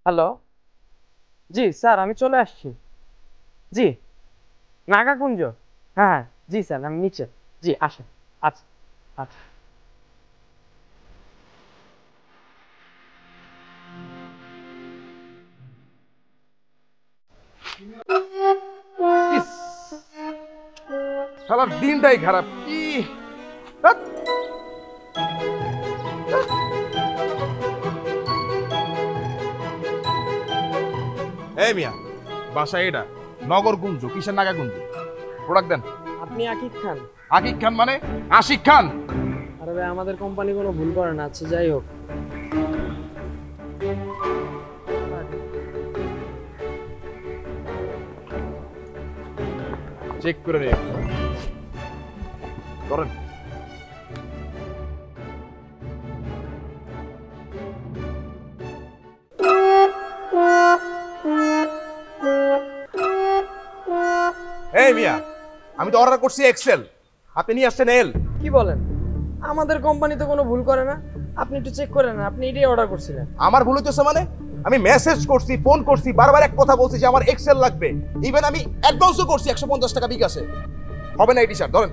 Hello, জি sir আমি চলে আসছি। জি, নাগাকুঞ্জ। হ্যাঁ হ্যাঁ, জি স্যার আমি নিচে। জি আসেন। আচ্ছা আচ্ছা। ইস, শালার দিনটাই খারাপ কি। ধ্যাৎ। এই মিয়া, বাসা এটা নগরকুঞ্জ, কিসের নাগাকুঞ্জ? প্রোডাক্ট দেন। আপনি আকিব খান? আকিব খান মানে আশিক খান? আরে ভাই আমাদের কোম্পানি কোনো ভুল করে না। আচ্ছা যাই হোক, চেক করে রে করেন। এই মিয়া, আমি তো অর্ডার করছি এক্সেল, আপনি নিয়ে আসছেন এল। কি বলেন? আমাদের কোম্পানি তো কোনো ভুল করে না। আপনি একটু চেক করে নেন, আপনি এটাই অর্ডার করছিলেন। আমার ভুল হইতেছে মানে? আমি মেসেজ করছি, ফোন করছি, বারবার এক কথা বলছি যে আমার এক্সেল লাগবে। ইভেন আমি অ্যাডভান্সও করছি 150 টাকা বিকাশে। হবে না এই টি-শার্ট ধরেন।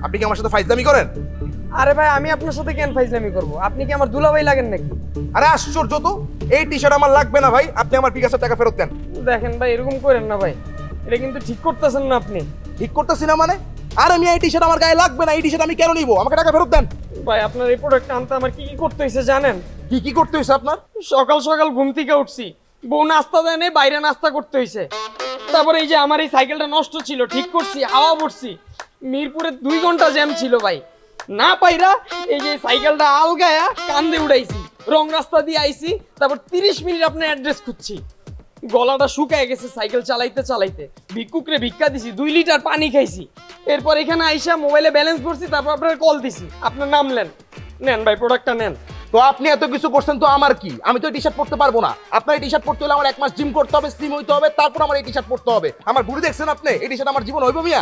আপনি কি আমার সাথে ফাইজলামি করেন? আরে ভাই আমি আপনার সাথে কেন ফাইজলামি করব? আপনি কি আমার দুলাভাই লাগেন নাকি? আরে আশ্চর্য তো, এই টি-শার্ট আমার লাগবে না ভাই, আপনি আমার বিকাশের টাকা ফেরত দেন। দেখেন ভাই এরকম করেন না ভাই, এটা কিন্তু ঠিক করতেছেন না আপনি। ঠিক করতেছি না মানে? আর আমি এই টি-শার্ট আমার গায়ে লাগবে না, এই টি-শার্ট আমি কেন নিব? আমাকে টাকা ফেরত দেন। ভাই আপনার এই প্রোডাক্টটা আনতে আমার কি কি করতে হয়েছে জানেন? কি কি করতে হয়েছে আপনার? সকাল সকাল ঘুম থেকে উঠছি, বউ নাস্তা দেয় নাই, বাইরে নাস্তা করতে হয়েছে। তারপরে এই যে আমার এই সাইকেলটা নষ্ট ছিল, ঠিক করছি, হাওয়া পড়ছি, মিরপুরে 2 ঘন্টা জ্যাম ছিল ভাই। না পাইরা এই যে সাইকেলটা আলগায়া কান্দে উড়াইছি, রং রাস্তা দিয়ে আইছি, তারপর 30 মিনিট আপনার অ্যাড্রেস খুঁজছি। গলাটা শুকায় গেছে সাইকেল চালাইতে চালাইতে। ভিক্ষুকরে ভিক্ষা দিছি, 2 লিটার পানি খাইছি। এরপর এখানে আইসা মোবাইলে ব্যালেন্স ভরছি, তারপর আপনার কল দিছি, আপনার নামলেন। নেন ভাই প্রোডাক্টটা নেন। তো আপনি এত কিছু করছেন তো আমার কি? আমি তো এই টি-শার্ট পরতে পারবো না। আপনার এই টি-শার্ট পরতে হলে আমার 1 মাস জিম করতে হবে, স্লিম হইতে হবে, তারপর আমার এই টি-শার্ট পরতে হবে। আমার বুড়ি দেখছেন আপনি? এই টি-শার্ট আমার জীবন হইব মিয়া?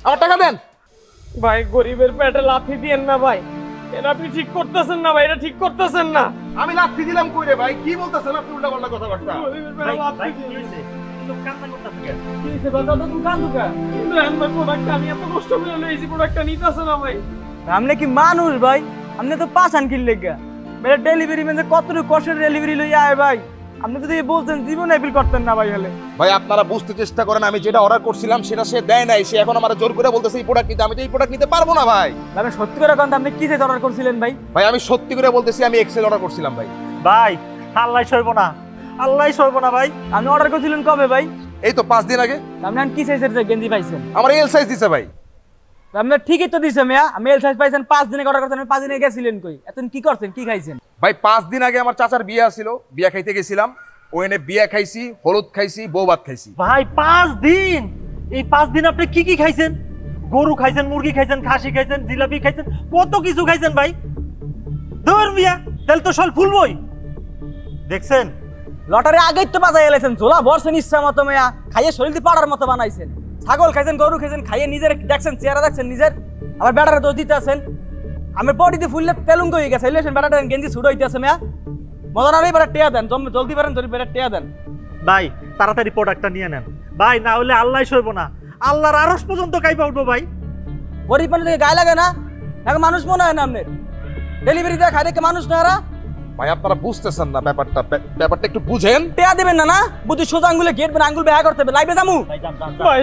আমার টাকা দেন। ভাই গরিবের পেটে লাথি দিয়েন না ভাই, এটা আপনি ঠিক করতেছেন না ভাই, এটা ঠিক করতেছেন না। আমি লাথি দিলাম কই রে ভাই? কি বলতেছেন আপনি উল্টাপাল্টা কথাবার্তা? গরিবের পেটে লাথি দিয়েন। কি হইছে বাবা, তো দোকান দোকান কিন্তু আমার প্রোডাক্টটা আমি এত কষ্ট করে লইছি, প্রোডাক্টটা নিতেছে না ভাই। আপনি কি মানুষ ভাই? আপনি তো পাশান কিনলে গা মেরে ডেলিভারি ম্যান কতটুকু কষ্টের ডেলিভারি লইয়া আয় ভাই। আপনি যদি বলতেন জীবনে বিল করতেন না ভাই। হলে ভাই আপনারা বুঝতে চেষ্টা করেন, আমি যেটা অর্ডার করছিলাম সেটা সে দেয় নাই, সে এখন আমার জোর করে বলতেছে এই প্রোডাক্ট নিতে। আমি তো এই প্রোডাক্ট নিতে পারবো না ভাই। আপনি সত্যি করে কোন আপনি কি অর্ডার করছিলেন ভাই? ভাই আমি সত্যি করে বলতেছি আমি এক্সেল অর্ডার করছিলাম ভাই। ভাই আল্লাহ সইব না, আল্লাহ সইব না ভাই। আপনি অর্ডার করছিলেন কবে ভাই? এই তো 5 দিন আগে। আপনি কি সাইজের গেঞ্জি পাইছেন? আমার এল সাইজ দিছে ভাই। আপনি ঠিকই তো দিছে মিয়া, আমি এল সাইজ পাইছেন 5 দিনে অর্ডার করছেন, 5 দিনে গেছিলেন কই? এতদিন কি করছেন, কি খাইছেন? ভাই 5 দিন আগে আমার চাচার বিয়ে ছিল, বিয়ে খাইতে গেছিলাম, ওখানে বিয়ে খাইছি, হলুদ খাইছি, বউ ভাত খাইছি। ভাই 5 দিন, এই 5 দিন আপনি কি কি খাইছেন? গরু খাইছেন, মুরগি খাইছেন, খাসি খাইছেন, জিলাপি খাইছেন, কত কিছু খাইছেন ভাই। ধর মিয়া, তাহলে তো সল ফুলবই। দেখছেন লটারি আগেই তো বাজাই এলাইছেন, ঝোলা ভরছেন ইচ্ছা মতো মিয়া, খাইয়ে শরীর দিয়ে পাড়ার মতো বানাইছেন। ছাগল খাইছেন, গরু খাইছেন, খাইয়ে নিজের দেখছেন, চেহারা দেখছেন নিজের, আবার বেটারে দোষ দিতে আছেন। আমার বডিতে ফুললে তেলুঙ্গ হয়ে গেছে, বেটাটা গেঞ্জি ছুটো হইতেছে মিয়া। মজা না বেটা টেয়া দেন, জলদি পারেন ধরি বেটা টেয়া দেন। ভাই তাড়াতাড়ি প্রোডাক্টটা নিয়ে নেন ভাই, না হলে আল্লাহ সইব না, আল্লাহর আরশ পর্যন্ত কাইপা উঠবো ভাই। গরিব মানুষ দেখে গায়ে লাগে না? এখন মানুষ মনে হয় না আপনার? ডেলিভারি দেয় খাই দেখে মানুষ না এরা? ভাই আপনারা বুঝতেছেন না ব্যাপারটা, ব্যাপারটা একটু বুঝেন। টেয়া দেবেন না? না বুদ্ধি সোজা আঙ্গুলে গেট বেন, আঙ্গুল বেহা করতে হবে। লাইভে যামু ভাই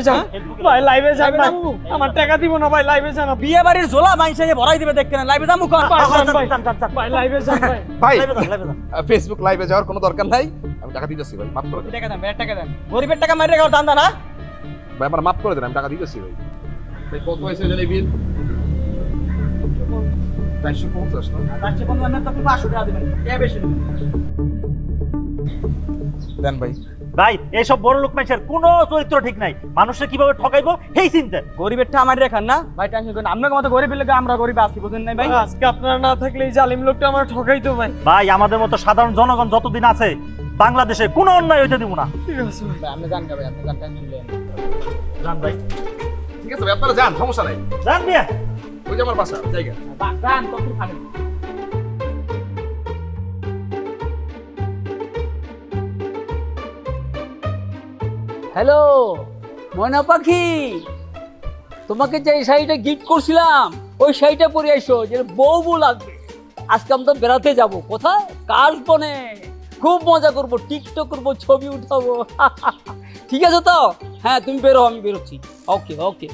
যান, ভাই লাইভে যান ভাই, আমার টাকা দিব না ভাই, লাইভে যান। বিয়ে বাড়ির ঝোলা মাইসে ভরাই দিবে দেখতে না, লাইভে যামু কোন? ভাই লাইভে যান ভাই ভাই। ফেসবুক লাইভে যাওয়ার কোনো দরকার নাই, আমি টাকা দিতেছি ভাই, মাফ করে দেন। টাকা দেন, বেটা টাকা দেন। গরিবের টাকা মাইরে খাওয়ার ধান্দা না ভাই আমার মাফ করে দেন, আমি টাকা দিতেছি ভাই। ভাই কত হয়েছে জানি বিল? 450 না? রাষ্ট্রীয় বন্ধু না তো 500 টাকা দিবেন, কে বেশি নেবেন? দেন ভাই। ভাই এইসব বড় লোক মানুষের কোনো চরিত্র ঠিক নাই, মানুষকে কিভাবে ঠকাইবো সেই চিন্তা। গরিবের টা আমার রেখান না ভাই, টেনশন করেন। আপনার মতো গরিবের লোক আমরা গরিব আছি, বুঝেন নাই ভাই? আজকে আপনারা না থাকলে এই জালিম লোকটা আমার ঠকাইতো ভাই। ভাই আমাদের মতো সাধারণ জনগণ যতদিন আছে বাংলাদেশে কোনো অন্যায় হইতে দিব না। ঠিক আছে ভাই। ভাই আপনি জান ভাই, আপনি জান, টেনশন নেন। জান ভাই, ঠিক আছে ভাই, আপনারা যান, সমস্যা নাই। জান মিয়া। ওই যে আমার বাসা জায়গা। জান কত খাবেন? হ্যালো ময়না পাখি, তোমাকে যে শাড়িটা গিফট করছিলাম ওই শাড়িটা পরে আইসো, যে বউ বউ লাগবে। আজকে আমরা বেড়াতে যাব। কোথায়? কাশবনে। খুব মজা করবো, টিকটক করবো, ছবি উঠাবো। ঠিক আছে তো? হ্যাঁ তুমি বেরো, আমি বেরোচ্ছি। ওকে ওকে।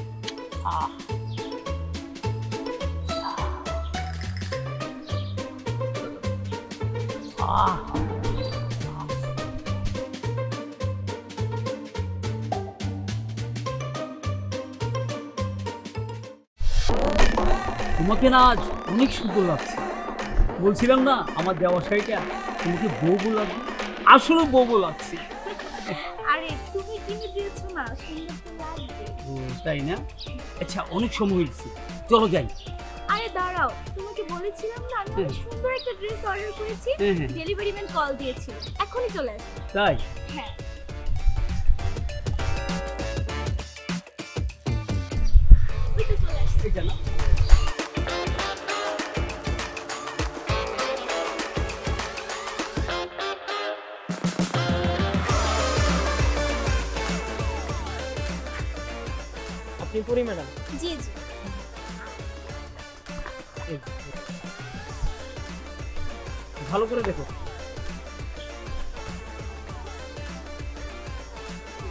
তোমাকে না আজ অনেক সুন্দর লাগছে। বলছিলাম না আমার দেওয়া শাড়িটা তোমাকে বউ বউ লাগবে, আসলে বউ বউ লাগছে। আরে তুমি কিনে দিয়েছো না, সুন্দর তো লাগবে। ও তাই না? আচ্ছা অনেক সময় হয়েছে, চলো যাই। আরে দাঁড়াও, তোমাকে বলেছিলাম না আমি অনেক সুন্দর একটা ড্রেস অর্ডার করেছি, হ্যাঁ। ডেলিভারি ম্যান কল দিয়েছিল, এখনই চলে আসবে। তাই? হ্যাঁ। ওই তো চলে আসছে। এটা না? আপনি পরি ম্যাডাম? জি জি। ভালো করে দেখো।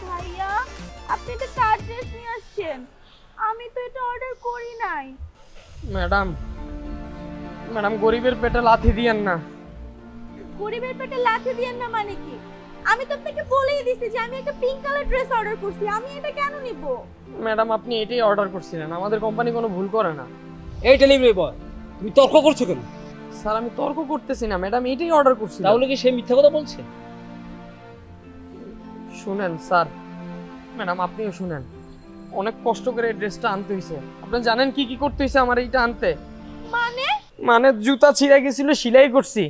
ভাইয়া আপনি তো কার ড্রেস নিয়ে আসছেন? আমি তো এটা অর্ডার করি নাই। ম্যাডাম ম্যাডাম গরিবের পেটে লাথি দিয়েন না। গরিবের পেটে লাথি দিয়েন না মানে কি? আমি তো আপনাকে বলেই দিছি যে আমি একটা পিঙ্ক কালার ড্রেস অর্ডার করছি, আমি এটা কেন নিব? ম্যাডাম আপনি এটাই অর্ডার করছিলেন, আমাদের কোম্পানি কোনো ভুল করে না। এই ডেলিভারি বয়, তুমি তর্ক করছো কেন? স্যার আমি তর্ক করতেছি না, ম্যাডাম এটাই অর্ডার করছি। তাহলে কি সে মিথ্যা কথা বলছে? শুনেন স্যার, ম্যাডাম আপনিও শুনেন, অনেক কষ্ট করে এই ড্রেসটা আনতে হয়েছে। আপনি জানেন কি কি করতে হয়েছে আমার এইটা আনতে? মানে জুতা ছিঁড়ে গেছিল, সেলাই করছি,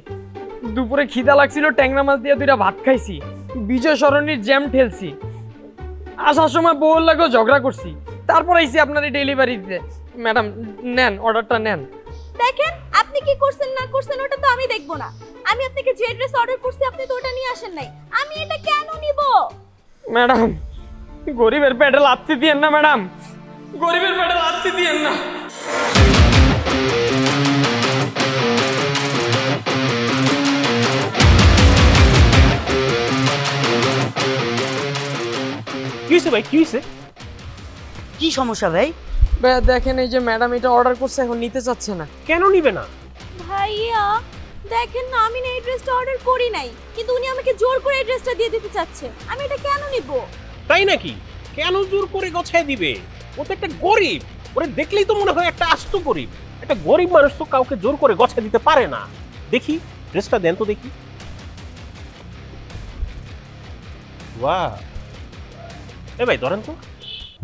দুপুরে খিদা লাগছিল, ট্যাংরা মাছ দিয়ে 2টা ভাত খাইছি, বিজয় সরণির জ্যাম ঠেলছি, আসার সময় বউর লাগেও ঝগড়া করছি, তারপর আইছি আপনার এই ডেলিভারি দিতে। ম্যাডাম নেন, অর্ডারটা নেন। দেখেন আপনি কি করছেন না করছেন ওটা তো আমি দেখব না। আমি আপনাকে যে ড্রেস অর্ডার করছি আপনি তো ওটা নিয়ে আসেন নাই, আমি এটা কেন নিব? ম্যাডাম গরিবের পেটে লাথি দিয়েন না ম্যাডাম, গরিবের পেটে লাথি দিয়েন না। কি হয়েছে ভাই, কি হয়েছে? কি সমস্যা ভাই? ভাইয়া দেখেন এই যে ম্যাডাম এটা অর্ডার করছে, এখন নিতে চাচ্ছে না। কেন নিবে না? ভাইয়া দেখেন না, আমি না এই ড্রেসটা অর্ডার করি নাই, কিন্তু উনি আমাকে জোর করে এই ড্রেসটা দিয়ে দিতে চাচ্ছে, আমি এটা কেন নিব? তাই নাকি? কেন জোর করে গছায় দিবে? ও তো একটা গরিব, ওরে দেখলেই তো মনে হয় একটা আস্ত গরিব। একটা গরিব মানুষ তো কাউকে জোর করে গছায় দিতে পারে না। দেখি ড্রেসটা দেন তো দেখি। বাহ, এ ভাই ধরেন তো।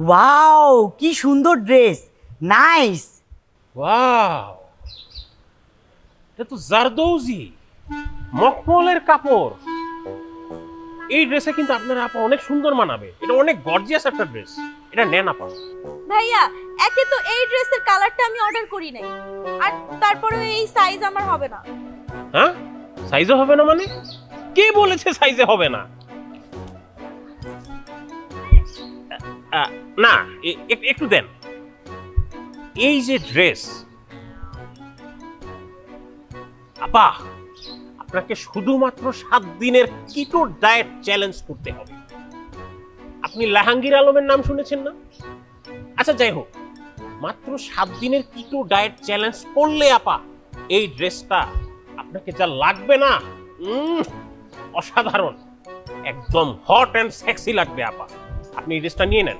ওয়াও কি সুন্দর ড্রেস, নাইস। ওয়াও, এটা তো জারদৌজি মখমলের কাপড়। এই ড্রেসে কিন্তু আপনার আপা অনেক সুন্দর মানাবে, এটা অনেক গর্জিয়াস একটা ড্রেস, এটা নেন আপা। ভাইয়া একে তো এই ড্রেসের কালারটা আমি অর্ডার করি নাই, আর তারপরে এই সাইজ আমার হবে না। হ্যাঁ সাইজে হবে না মানে? কে বলেছে সাইজে হবে না? না একটু দেন। এই যে ড্রেস আপা, আপনাকে শুধুমাত্র 7 দিনের কিটো ডায়েট চ্যালেঞ্জ করতে হবে। আপনি জাহাঙ্গীর আলমের নাম শুনেছেন না? আচ্ছা যাই হোক, মাত্র 7 দিনের কিটো ডায়েট চ্যালেঞ্জ করলে আপা এই ড্রেসটা আপনাকে যা লাগবে না, অসাধারণ, একদম হট এন্ড সেক্সি লাগবে আপা। আপনি এই ড্রেসটা নিয়ে নেন,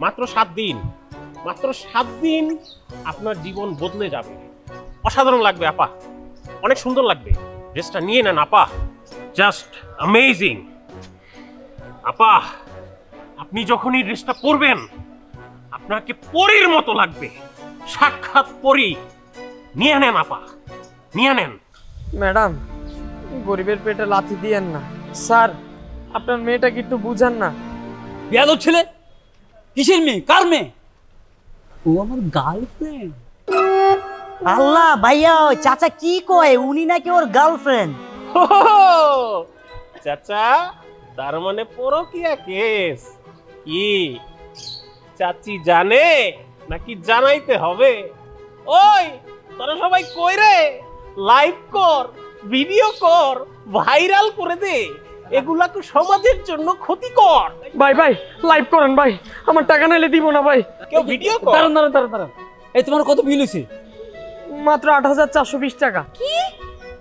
মাত্র 7 দিন, মাত্র 7 দিন আপনার জীবন বদলে যাবে। অসাধারণ লাগবে আপা, অনেক সুন্দর লাগবে। ড্রেসটা নিয়ে নেন আপা, জাস্ট অ্যামেজিং। আপা আপনি যখন এই ড্রেসটা পরবেন আপনাকে পরীর মতো লাগবে, সাক্ষাৎ পরী। নিয়ে নেন আপা, নিয়ে নেন। ম্যাডাম গরিবের পেটে লাথি দিয়েন না স্যার, আপনার মেয়েটাকে একটু বুঝান না। বেয়াদব ছেলে, কিসের মেয়ে, কার মেয়ে? ও আমার গার্লফ্রেন্ড। আল্লাহ ভাইয়া, ওই চাচা কি কয়, উনি নাকি ওর গার্লফ্রেন্ড। চাচা তার মানে পরকিয়া কেস কি চাচি জানে নাকি জানাইতে হবে? ওই তোরা সবাই কই রে, লাইভ কর, ভিডিও কর, ভাইরাল করে দে, এগুলা তো সমাজের জন্য ক্ষতিকর। ভাই ভাই লাইভ করেন ভাই, আমার টাকা নাইলে দিব না ভাই। কেউ ভিডিও কর। দাঁড়ান দাঁড়ান দাঁড়ান দাঁড়ান, এই তোমার কত বিল হয়েছে? মাত্র ৮৪২০ টাকা। কি?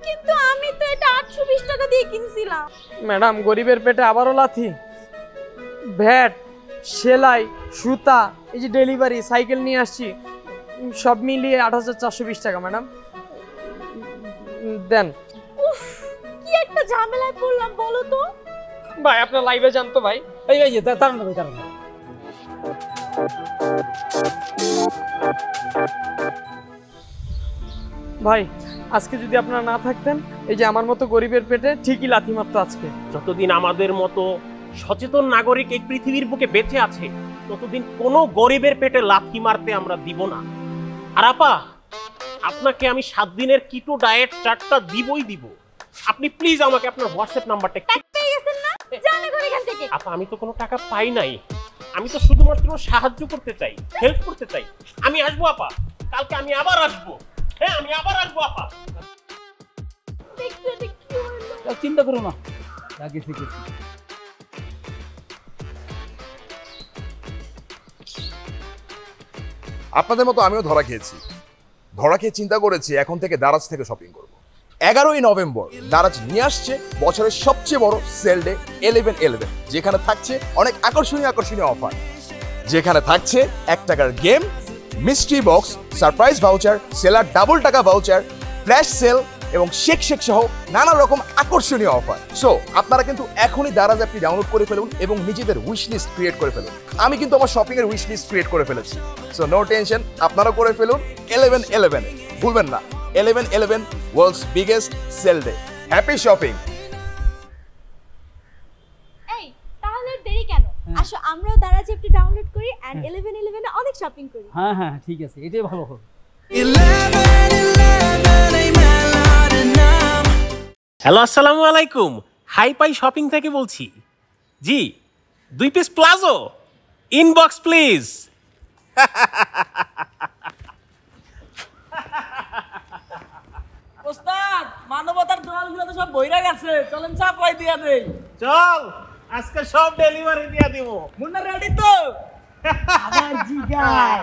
কিন্তু আমি তো এটা 820 টাকা দিয়ে কিনছিলাম। ম্যাডাম গরিবের পেটে আবারও লাথি। ভ্যাট, সেলাই, সুতা, এই যে ডেলিভারি, সাইকেল নিয়ে আসছি, সব মিলিয়ে ৮৪২০ টাকা ম্যাডাম। দেন উফ, কি একটা ঝামেলায় পড়লাম বলো তো। ভাই আপনার লাইভে যান তো ভাই। এই যে দাঁড়ান ভাই, দাঁড়ান। ভাই আজকে যদি আপনারা না থাকতেন, এই যে আমার মতো গরিবের পেটে ঠিকই লাথি মারতো আজকে। যতদিন আমাদের মতো সচেতন নাগরিক এই পৃথিবীর বুকে বেঁচে আছে, ততদিন কোনো গরিবের পেটে লাথি মারতে আমরা দিব না। আর আপা, আপনাকে আমি 7 দিনের কিটো ডায়েট চার্টটা দিবই দিব। আপনি প্লিজ আমাকে আপনার হোয়াটসঅ্যাপ নাম্বারটা পেয়ে গেছেন না? জানে করে এখান থেকে। আপা, আমি তো কোনো টাকা পাই নাই, আমি তো শুধুমাত্র সাহায্য করতে চাই, হেল্প করতে চাই। আমি আসবো আপা, কালকে আমি আবার আসবো। হ্যাঁ, আমি আবার আসবো আপা। দেখছো এটা কি হলো? চিন্তা করো না, আগে থেকে আপনাদের মতো আমিও ধরা খেয়েছি। ধরা খেয়ে চিন্তা করেছি এখন থেকে দারাজ থেকে শপিং করব। 11ই নভেম্বর দারাজ নিয়ে আসছে বছরের সবচেয়ে বড় সেল ডে 11/11, যেখানে থাকছে অনেক আকর্ষণীয় অফার, যেখানে থাকছে 1 টাকার game, mystery box, surprise voucher, seller double টাকা ভাউচার, ফ্ল্যাশ সেল এবং শেক সহ নানা রকম আকর্ষণীয় অফার। সো আপনারা কিন্তু এখনই দারাজ অ্যাপটি ডাউনলোড করে ফেলুন এবং নিজেদের উইশ লিস্ট ক্রিয়েট করে ফেলুন। আমি কিন্তু আমার শপিং এর উইশ লিস্ট ক্রিয়েট করে ফেলেছি। সো নো টেনশন, আপনারা করে ফেলুন 11/11। ভুলবেন না, 11/11 world's biggest sale day. Happy shopping. এই তাহলে দেরি কেন? আসো আমরাও দারাজ অ্যাপটি ডাউনলোড করি এন্ড 11/11 এ অনেক শপিং করি। হ্যাঁ হ্যাঁ ঠিক আছে, এটাই ভালো হবে। হ্যালো, আসসালামু আলাইকুম। হাই পাই শপিং থেকে বলছি। জি, 2 পিস প্লাজো ইনবক্স প্লিজ। ওস্তাদ, মানবতার দোয়ালগুলো তো সব বইরা গেছে, চলেন চাপাই দিয়া দেই। চল, আজকে সব ডেলিভারি দিয়া দিব। মুন্না রেডি তো? আবার জিগায়।